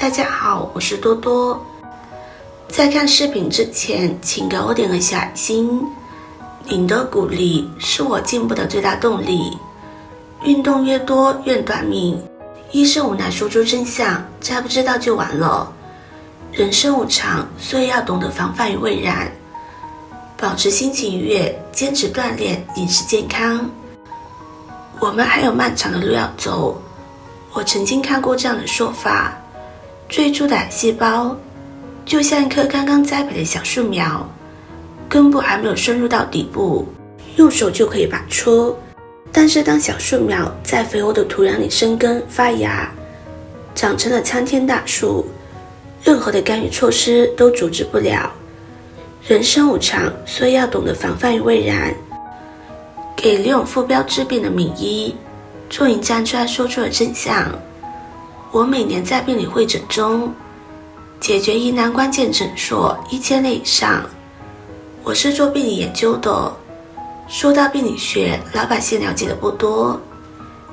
大家好，我是多多。在看视频之前，请给我点个小爱心，您的鼓励是我进步的最大动力。运动越多越短命，医生无奈说出真相，再不知道就完了。人生无常，所以要懂得防范于未然，保持心情愉悦，坚持锻炼，饮食健康。我们还有漫长的路要走。我曾经看过这样的说法，最初的癌细胞就像一棵刚刚栽培的小树苗，根部还没有深入到底部，用手就可以拔出。但是当小树苗在肥沃的土壤里生根发芽，长成了参天大树，任何的干预措施都阻止不了。人生无常，所以要懂得防范于未然。给李永富标治病的名医终于站出来说出了真相。我每年在病理会诊中解决疑难关键诊所1000例以上。我是做病理研究的，说到病理学，老百姓了解的不多，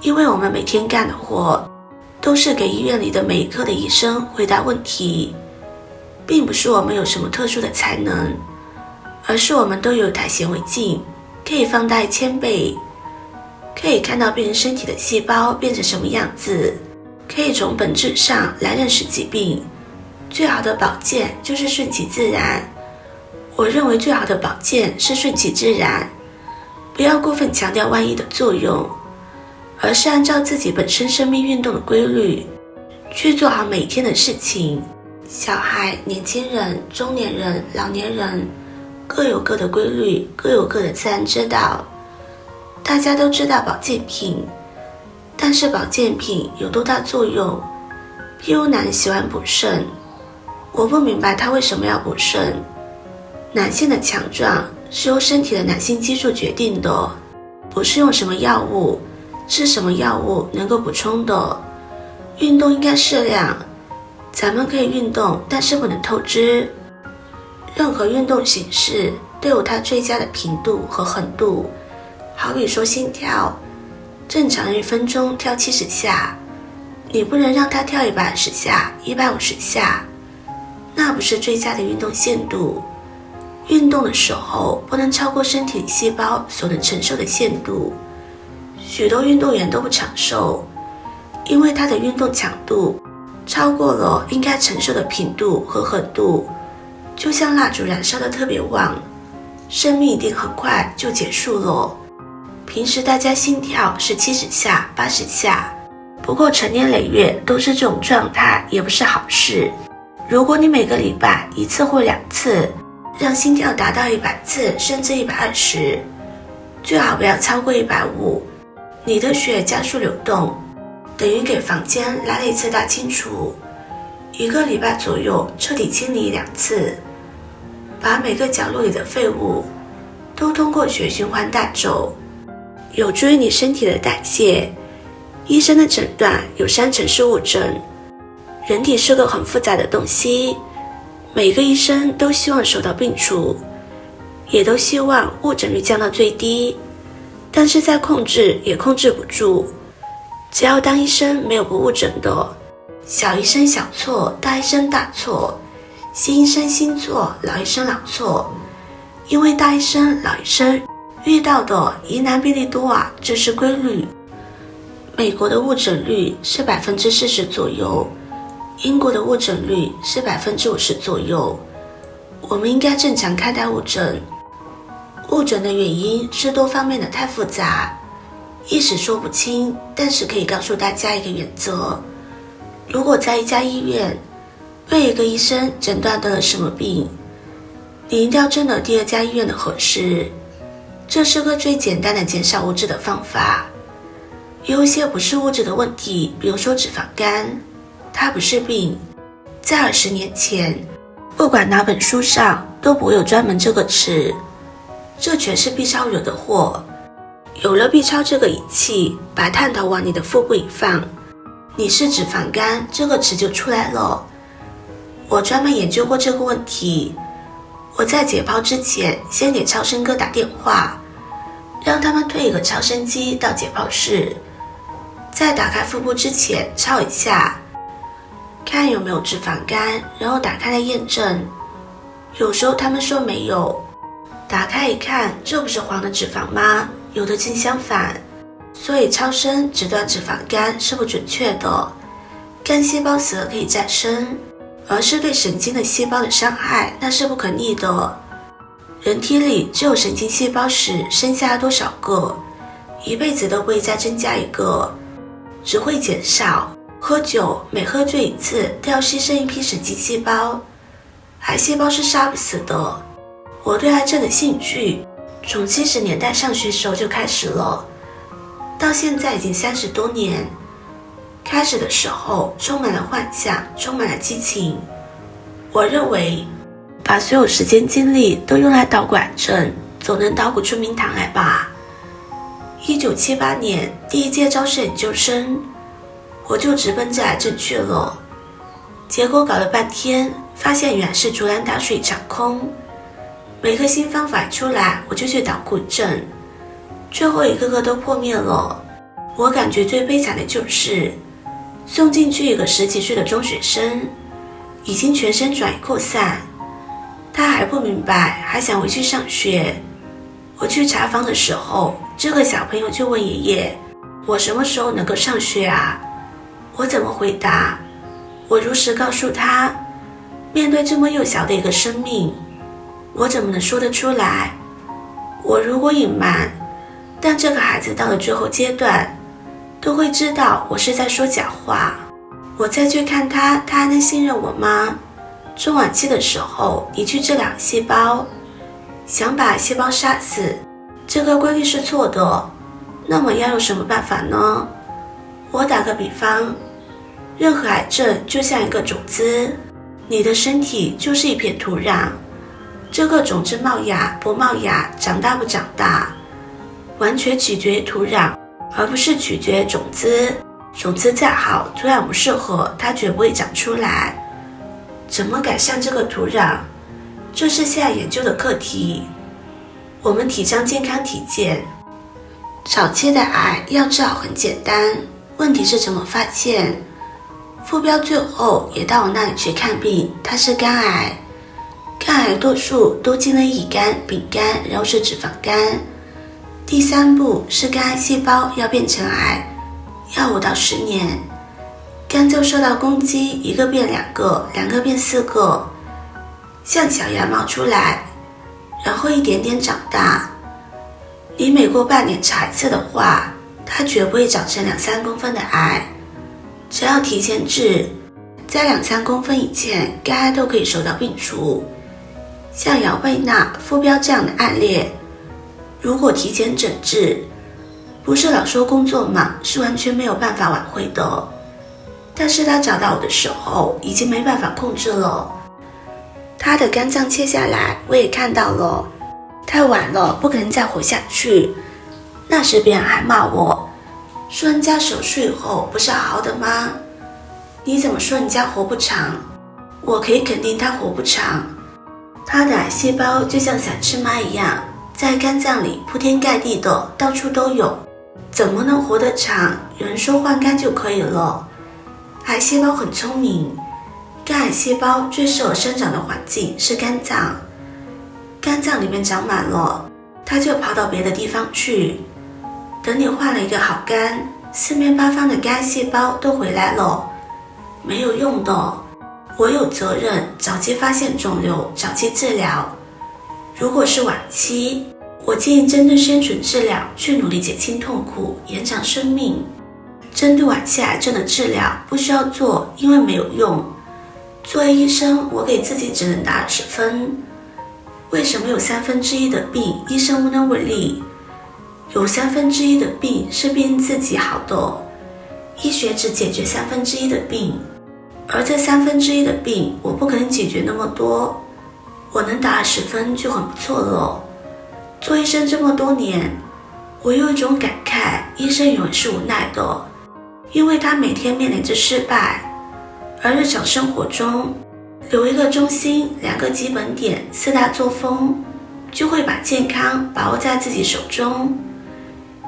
因为我们每天干的活都是给医院里的每一科的医生回答问题，并不是我们有什么特殊的才能，而是我们都有一台显微镜，可以放大1000倍，可以看到病人身体的细胞变成什么样子，可以从本质上来认识疾病。最好的保健就是顺其自然。我认为最好的保健是顺其自然，不要过分强调万一的作用，而是按照自己本身生命运动的规律去做好每天的事情。小孩、年轻人、中年人、老年人各有各的规律，各有各的自然之道。大家都知道保健品，但是保健品有多大作用？譬如男人喜欢补肾，我不明白他为什么要补肾。男性的强壮是由身体的男性激素决定的，不是用什么药物、吃什么药物能够补充的。运动应该适量，咱们可以运动，但是不能透支。任何运动形式都有它最佳的频度和狠度。好比说心跳，正常人1分钟跳70下，你不能让他跳120下、150下，那不是最佳的运动限度。运动的时候不能超过身体细胞所能承受的限度。许多运动员都不长寿，因为他的运动强度超过了应该承受的频度和狠度，就像蜡烛燃烧的特别旺，生命一定很快就结束了。平时大家心跳是70下、80下，不过成年累月都是这种状态，也不是好事。如果你每个礼拜1次或2次让心跳达到100次甚至120，最好不要超过150，你的血加速流动，等于给房间来了一次大清除。1个礼拜左右彻底清理2次，把每个角落里的废物都通过血循环带走，有助于你身体的代谢。医生的诊断有3成是误诊。人体是个很复杂的东西，每个医生都希望手到病除，也都希望误诊率降到最低，但是再控制也控制不住。只要当医生没有不误诊的，小医生小错，大医生大错，新医生新错，老医生老错。因为大医生老医生遇到的疑难病例多啊，这是规律。美国的误诊率是40%左右，英国的误诊率是50%左右。我们应该正常看待误诊。误诊的原因是多方面的太复杂，一时说不清，但是可以告诉大家一个原则。如果在一家医院被一个医生诊断得了什么病，你一定要征得第2家医院的核实，这是个最简单的减少误诊的方法。有一些不是误诊的问题，比如说脂肪肝，它不是病，在20年前不管哪本书上都不会有专门这个词，这全是 B 超惹的祸。有了 B 超这个仪器，把探头往你的腹部一放，你是脂肪肝这个词就出来了。我专门研究过这个问题，我在解剖之前先给超声哥打电话，让他们推一个超声机到解剖室，在打开腹部之前抄一下，看有没有脂肪肝，然后打开来验证。有时候他们说没有，打开一看，这不是黄的脂肪吗？有的竟相反。所以超声诊断脂肪肝是不准确的。肝细胞死了可以再生，而是对神经的细胞的伤害，那是不可逆的。人体里只有神经细胞时剩下多少个，一辈子都不会再增加一个，只会减少。喝酒，每喝醉一次都要牺牲一批神经细胞，癌细胞是杀不死的。我对癌症的兴趣从70年代上学时候就开始了，到现在已经30多年。开始的时候充满了幻想，充满了激情。我认为把所有时间精力都用来捣鼓癌症，总能捣鼓出名堂来吧。1978年第一届招生研究生，我就直奔这癌症去了。结果搞了半天，发现原来是竹篮打水一场空。每个新方法一出来，我就去捣鼓一阵，最后一个个都破灭了。我感觉最悲惨的就是送进去一个10几岁的中学生，已经全身转移扩散，他还不明白，还想回去上学。我去查房的时候，这个小朋友就问爷爷，我什么时候能够上学啊？我怎么回答？我如实告诉他，面对这么幼小的一个生命，我怎么能说得出来？我如果隐瞒，但这个孩子到了最后阶段都会知道我是在说假话。我再去看他，他还能信任我吗？中晚期的时候，你去治疗细胞，想把细胞杀死，这个规律是错的，那么要用什么办法呢？我打个比方，任何癌症就像一个种子，你的身体就是一片土壤，这个种子冒芽不冒芽，长大不长大，完全取决于土壤，而不是取决于种子。种子再好，土壤不适合，它绝不会长出来。怎么改善这个土壤，这是现在研究的课题。我们提倡健康体检。早期的癌要治好很简单，问题是怎么发现？副标最后也到我那里去看病，它是肝癌。肝癌多数都经了乙肝、丙肝，然后是脂肪肝。第3步是肝癌细胞要变成癌，要5到10年。肝就受到攻击，一个变2个，2个变4个，像小芽冒出来，然后一点点长大。你每过半年查一次的话，它绝不会长成2-3公分的癌。只要提前治，在2-3公分以前，肝癌都可以手到病除。像姚贝娜、傅彪这样的案例，如果提前诊治，不是老说工作忙，是完全没有办法挽回的。但是他找到我的时候，已经没办法控制了。他的肝脏切下来，我也看到了，太晚了，不可能再活下去。那时别人还骂我，说人家手术以后不是好好的吗？你怎么说人家活不长？我可以肯定他活不长。他的癌细胞就像散翅蚂一样，在肝脏里铺天盖地的，到处都有，怎么能活得长？有人说换肝就可以了。癌细胞很聪明，肝癌细胞最适合生长的环境是肝脏，肝脏里面长满了，它就跑到别的地方去。等你换了一个好肝，四面八方的肝癌细胞都回来了，没有用的。我有责任早期发现肿瘤，早期治疗。如果是晚期，我建议针对生存治疗去努力减轻痛苦，延长生命。针对晚期癌症的治疗不需要做，因为没有用。作为医生，我给自己只能打20分。为什么有1/3的病医生无能为力？有1/3的病是病人自己好的，医学只解决1/3的病，而这1/3的病我不可能解决那么多，我能打20分就很不错了。做医生这么多年，我有一种感慨，医生永远是无奈的，因为他每天面临着失败，而日常生活中留一个中心，2个基本点，4大作风，就会把健康把握在自己手中。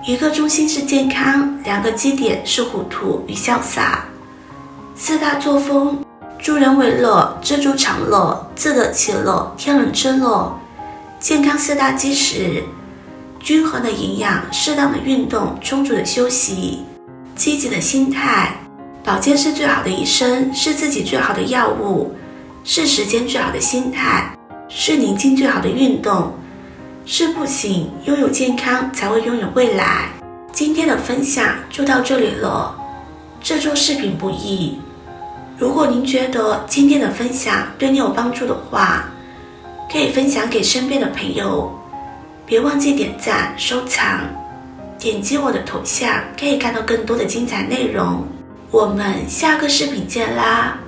一个中心是健康，2个基点是糊涂与潇洒。4大作风助人为乐，知足常乐，自得其乐，天伦之乐。健康四大基石：均衡的营养，适当的运动，充足的休息，积极的心态。保健是最好的医生，是自己最好的药物，是时间最好的心态，是宁静最好的运动，是步行。拥有健康，才会拥有未来。今天的分享就到这里了。制作视频不易，如果您觉得今天的分享对你有帮助的话，可以分享给身边的朋友，别忘记点赞、收藏，点击我的头像可以看到更多的精彩内容。我们下个视频见啦！